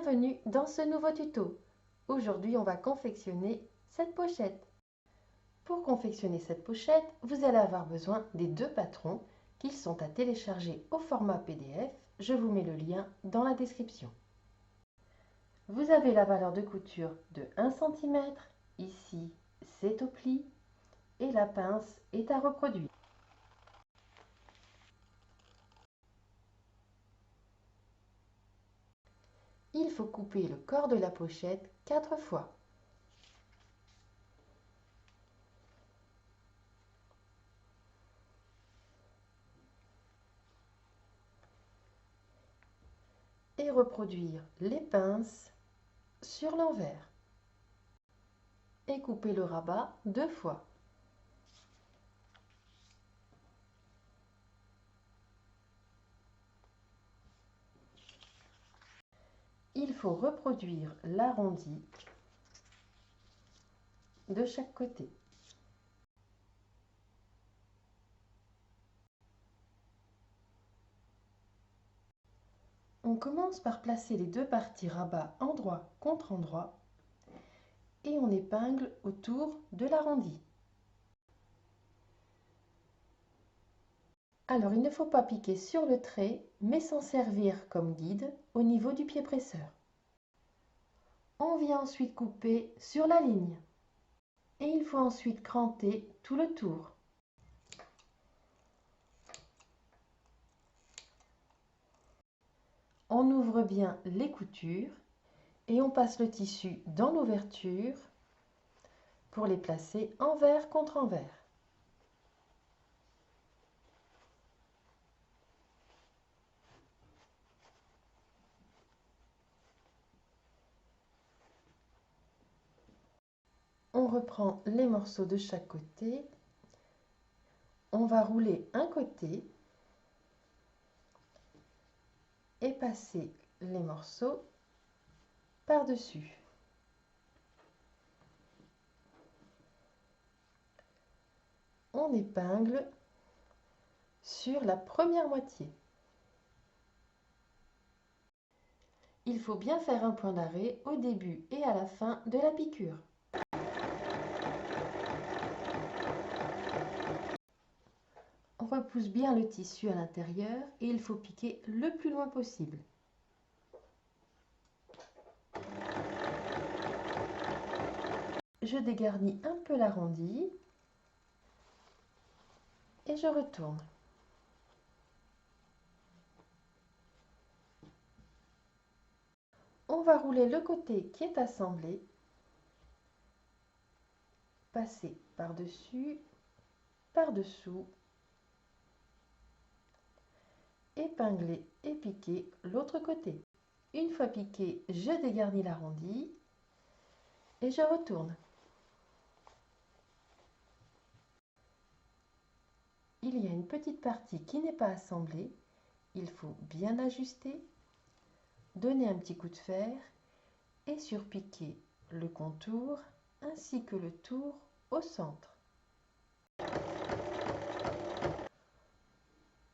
Bienvenue dans ce nouveau tuto. Aujourd'hui, on va confectionner cette pochette. Pour confectionner cette pochette, vous allez avoir besoin des deux patrons qui sont à télécharger au format PDF. Je vous mets le lien dans la description. Vous avez la valeur de couture de 1 cm. Ici, c'est au pli et la pince est à reproduire. Il faut couper le corps de la pochette 4 fois. Et reproduire les pinces sur l'envers. Et couper le rabat 2 fois. Il faut reproduire l'arrondi de chaque côté. On commence par placer les deux parties rabat endroit contre endroit et on épingle autour de l'arrondi. Alors il ne faut pas piquer sur le trait, mais s'en servir comme guide au niveau du pied presseur. On vient ensuite couper sur la ligne et il faut ensuite cranter tout le tour. On ouvre bien les coutures et on passe le tissu dans l'ouverture pour les placer envers contre envers. On reprend les morceaux de chaque côté. On va rouler un côté et passer les morceaux par-dessus. On épingle sur la première moitié. Il faut bien faire un point d'arrêt au début et à la fin de la piqûre. On repousse bien le tissu à l'intérieur et il faut piquer le plus loin possible. Je dégarnis un peu l'arrondi et je retourne. On va rouler le côté qui est assemblé, passer par-dessus, par-dessous, épingler et piquer l'autre côté. Une fois piqué, je dégarnis l'arrondi et je retourne. Il y a une petite partie qui n'est pas assemblée. Il faut bien ajuster, donner un petit coup de fer et surpiquer le contour ainsi que le tour au centre.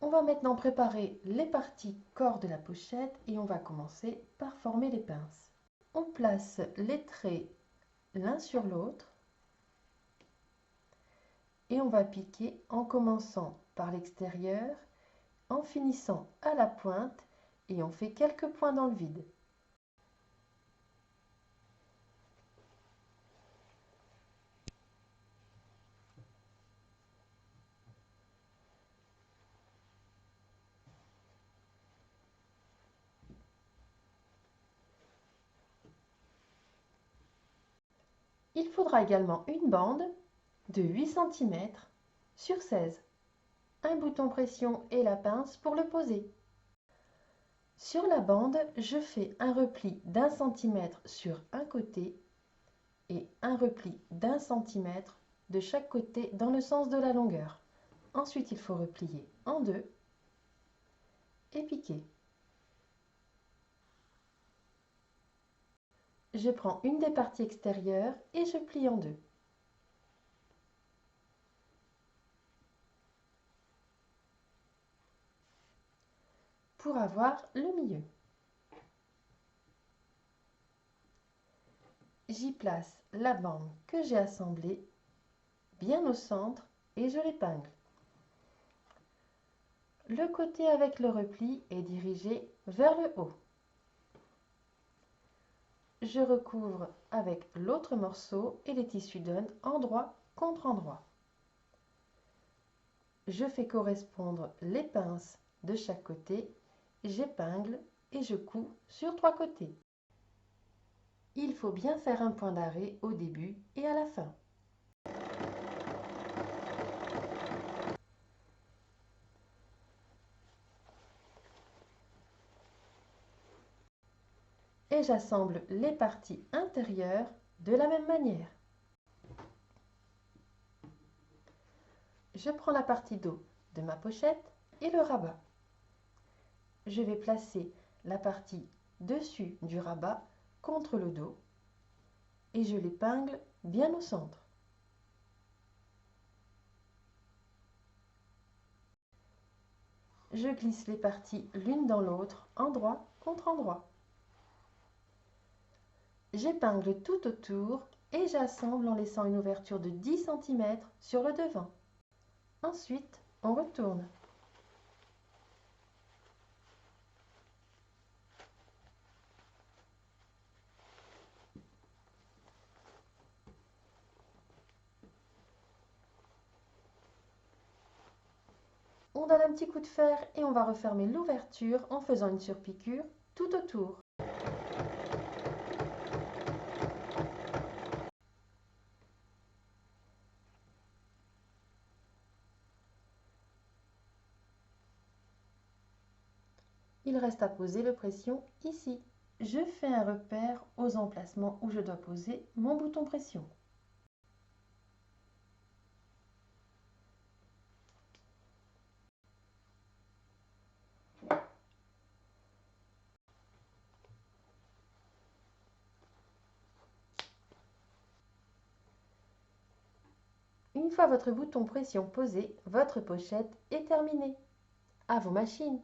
On va maintenant préparer les parties corps de la pochette et on va commencer par former les pinces. On place les traits l'un sur l'autre et on va piquer en commençant par l'extérieur, en finissant à la pointe et on fait quelques points dans le vide. Il faudra également une bande de 8 cm sur 16, un bouton pression et la pince pour le poser. Sur la bande, je fais un repli d'1 cm sur un côté et un repli d'1 cm de chaque côté dans le sens de la longueur. Ensuite, il faut replier en deux et piquer. Je prends une des parties extérieures et je plie en deux. Pour avoir le milieu. J'y place la bande que j'ai assemblée bien au centre et je l'épingle. Le côté avec le repli est dirigé vers le haut. Je recouvre avec l'autre morceau et les tissus donnent endroit contre endroit. Je fais correspondre les pinces de chaque côté, j'épingle et je couds sur 3 côtés. Il faut bien faire un point d'arrêt au début et à la fin. Et j'assemble les parties intérieures de la même manière. Je prends la partie dos de ma pochette et le rabat. Je vais placer la partie dessus du rabat contre le dos et je l'épingle bien au centre. Je glisse les parties l'une dans l'autre, endroit contre endroit. J'épingle tout autour et j'assemble en laissant une ouverture de 10 cm sur le devant. Ensuite, on retourne. On donne un petit coup de fer et on va refermer l'ouverture en faisant une surpiqûre tout autour. Il reste à poser le pression ici. Je fais un repère aux emplacements où je dois poser mon bouton pression. Une fois votre bouton pression posé, votre pochette est terminée. À vos machines!